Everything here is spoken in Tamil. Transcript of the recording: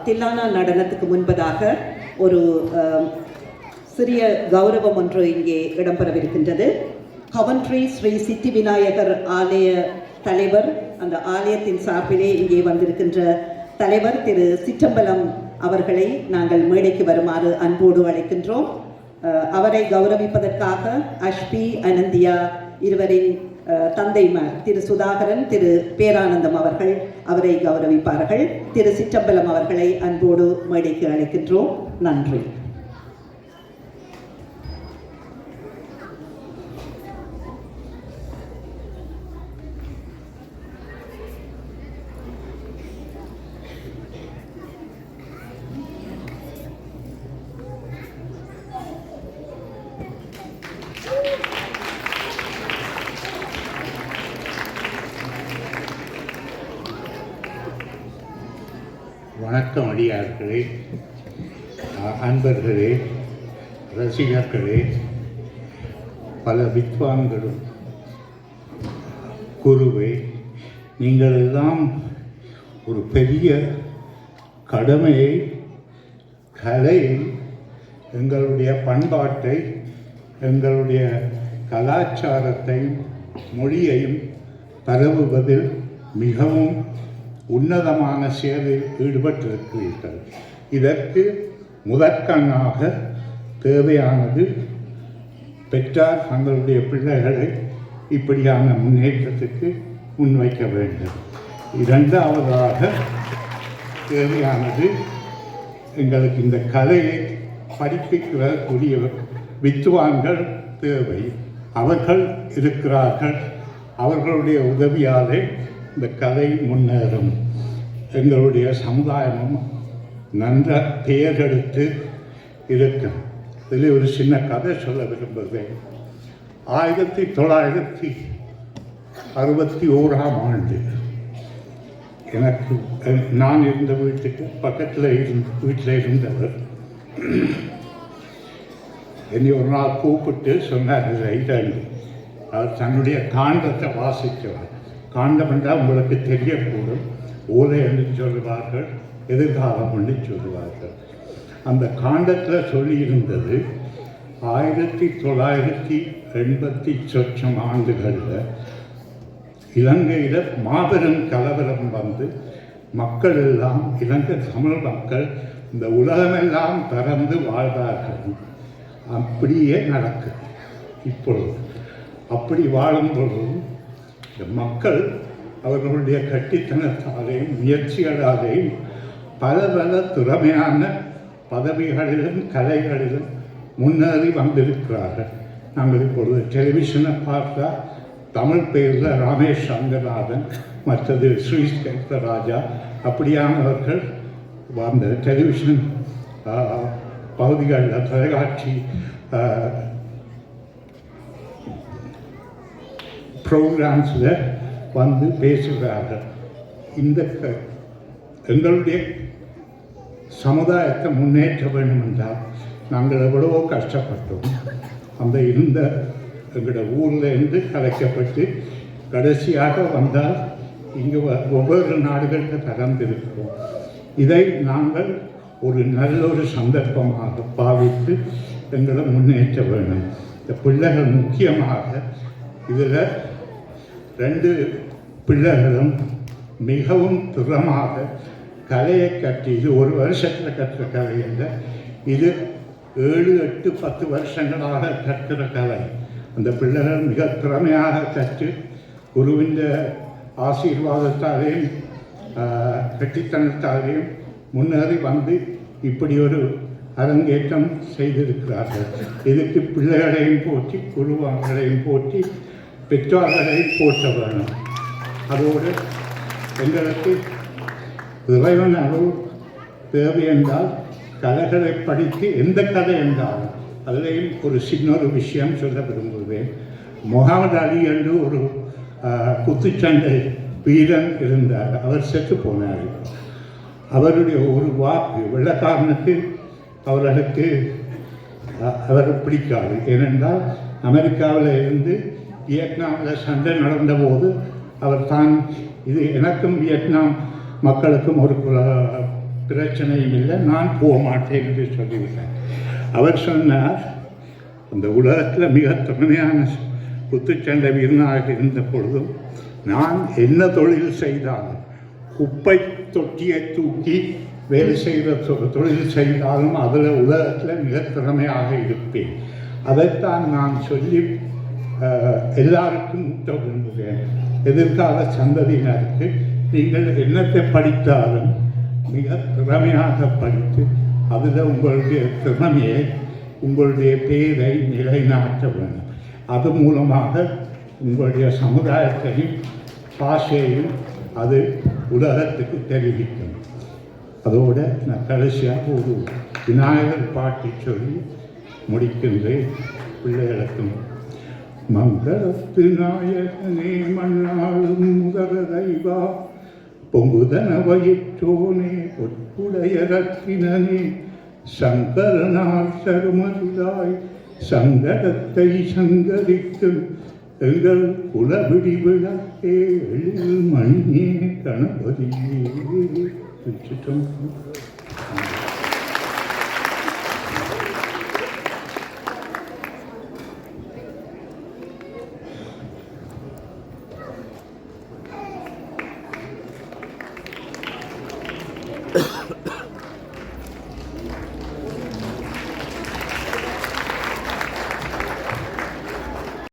தில்லானா நடனத்துக்கு முன்பதாக ஒரு சிறிய கௌரவம் ஒன்று இங்கே இடம்பெறவிருக்கின்றது. கவன்ட்ரி ஸ்ரீ சித்தி விநாயகர் ஆலய தலைவர், அந்த ஆலயத்தின் சார்பிலே இங்கே வந்திருக்கின்ற தலைவர் திரு சிற்றம்பலம் அவர்களை நாங்கள் மேடைக்கு வருமாறு அன்போடு அழைக்கின்றோம். அவரை கௌரவிப்பதற்காக அஷ்பி, அனந்தியா இருவரின் தந்தைமார் திரு சுதாகரன், திரு பேரானந்தம் அவர்கள் அவரை கௌரவிப்பார்கள். திரு சிற்றம்பலம் அவர்களை அன்போடு மேடைக்கு அழைக்கின்றோம். நன்றி. வணக்கம் அடியார்களே, அன்பர்களே, ரசிகர்களே, பல வித்வான்களும் குருவே, நீங்கள் எல்லாம் ஒரு பெரிய கடமையை, கலையை, எங்களுடைய பண்பாட்டை, எங்களுடைய கலாச்சாரத்தையும் மொழியையும் பரவுவதில் மிகவும் உன்னதமான சேவையில் ஈடுபட்டிருக்கிறீர்கள். இதற்கு முதற்கண்ணாக தேவையானது பெற்றார் தங்களுடைய பிள்ளைகளை இப்படியான முன்னேற்றத்துக்கு முன்வைக்க வேண்டும். இரண்டாவதாக தேவையானது எங்களுக்கு இந்த கலையை படிப்பிக்கக்கூடிய வித்துவான்கள் தேவை. அவர்கள் இருக்கிறார்கள். அவர்களுடைய உதவியாலே இந்த கலை முன்னேறும். எங்களுடைய சமுதாயமும் நன்ற பெயரெடுத்து இருக்கும். இதில் ஒரு சின்ன கதை சொல்ல விரும்புகிறேன். 1961 எனக்கு நான் இருந்த வீட்டுக்கு பக்கத்தில் வீட்டில் இருந்தவர் என்னை ஒரு நாள் கூப்பிட்டு சொன்னார், ரைட்டாண்டு அவர் தன்னுடைய காண்டத்தை வாசித்தவர். காண்டம் என்றால் உங்களுக்கு தெரியக்கூடும். ஓலை என்று சொல்லுவார்கள், எதிர்காலம் என்று சொல்லுவார்கள். அந்த காண்டத்தில் சொல்லியிருந்தது 1980 இலங்கையில் மாபெரும் கலவரம் வந்து மக்கள் எல்லாம், இலங்கை தமிழ் மக்கள் இந்த உலகமெல்லாம் திறந்து வாழ்ந்தார்கள். அப்படியே நடக்குது இப்பொழுது. அப்படி வாழும் பொழுதும் மக்கள் அவர்களுடைய கட்டித்தனத்தாலேயும் முயற்சிகளாலேயும் பல பல திறமையான பதவிகளிலும் கலைகளிலும் முன்னேறி வந்திருக்கிறார்கள். நாங்கள் இப்பொழுது டெலிவிஷனை பார்த்தா தமிழ் பேரில் ரமேஷ் ரங்கநாதன், மற்றது ஸ்ரீஸ்கந்த ராஜா, அப்படியானவர்கள் அந்த டெலிவிஷன் பகுதிகளில் தொலைக்காட்சி ப்ரோக்ராம்ஸில் வந்து பேசுகிறார்கள். இந்த எங்களுடைய சமுதாயத்தை முன்னேற்ற வேண்டும் என்றால் நாங்கள் எவ்வளவோ கஷ்டப்பட்டோம். அந்த இருந்த எங்களோட ஊரில் இருந்து கலைக்கப்பட்டு கடைசியாக வந்தால் இங்கே ஒவ்வொரு நாடுகளுக்கு திறந்திருக்கிறோம். இதை நாங்கள் ஒரு நல்ல ஒரு சந்தர்ப்பமாக பாவித்து எங்களை முன்னேற்ற வேண்டும். இந்த பிள்ளைகள் முக்கியமாக இதில் 2 பிள்ளைகளும் மிகவும் திறமாக கலையை கற்று, இது ஒரு வருஷத்தில் கற்ற கலை இல்லை, இது 7, 8, 10 வருஷங்களாக கற்கிற கலை. அந்த பிள்ளைகள் மிக திறமையாக கற்று குருவின் ஆசீர்வாதத்தாலேயும் கட்டித்தனத்தாலேயும் முன்னேறி வந்து இப்படி ஒரு அரங்கேற்றம் செய்திருக்கிறார்கள். இதுக்கு பிள்ளைகளையும் போற்றி, குருவான்களையும் போற்றி, பெற்றோர்களையும் போற்ற வேணும். அதோடு எங்களுக்கு இறைவன் அருள் தேவை என்றால் கலைகளை படித்து, எந்த கதை என்றாலும் அதிலையும் ஒரு சின்ன விஷயம் சொல்ல விரும்புவேன். முகமது அலி என்று ஒரு குத்துச்சண்டை வீரன் இருந்தார். அவர் செத்து போனார். அவருடைய ஒரு வாக்கு வெள்ளக்காரனுக்கு அவர்களுக்கு அவரை பிடிக்காது. ஏனென்றால் அமெரிக்காவில் இருந்து வியட்நாமில் சண்டை நடந்தபோது அவர் தான் இது எனக்கும் வியட்நாம் மக்களுக்கும் ஒரு பிரச்சனையும் இல்லை, நான் போக மாட்டேன் என்று சொல்லிவிட்டேன். அவர் சொன்னார், அந்த உலகத்தில் மிக திறமையான குத்துச்சண்டை வீரனாக இருந்த பொழுதும் நான் என்ன தொழில் செய்தாலும், குப்பை தொட்டியை தூக்கி வேலை செய்கிற தொழில் செய்தாலும் அதில் உலகத்தில் மிக திறமையாக இருப்பேன். அதைத்தான் நான் சொல்லி எல்லாருக்கும் ஊட்ட விரும்புகிறேன். எதிர்கால சந்ததியினருக்கு நீங்கள் என்னத்தை படித்தாலும் மிக திறமையாக படித்து அதில் உங்களுடைய திறமையை, உங்களுடைய பெயரை நிலைநாட்ட வேண்டும். அது மூலமாக உங்களுடைய சமுதாயத்தையும் பாஷையையும் அது உலகத்துக்கு தெரிவிக்கும். அதோடு நான் கடைசியாக ஒரு விநாயகர் பாட்டி சொல்லி முடிக்கின்றேன் பிள்ளைகளுக்கும். மங்களத்து நாயகனே மண்ணாளும் முதல தெய்வா, பொங்குதன வயிற்றோனே பொற்புடைய ரத்தினனே, சங்கரனால் சருமருளாய் சங்கடத்தை சங்கரிக்கும் எங்கள் குலவிடி விளக்கே எழில் மணியே கணபதியே. Ha ha ha.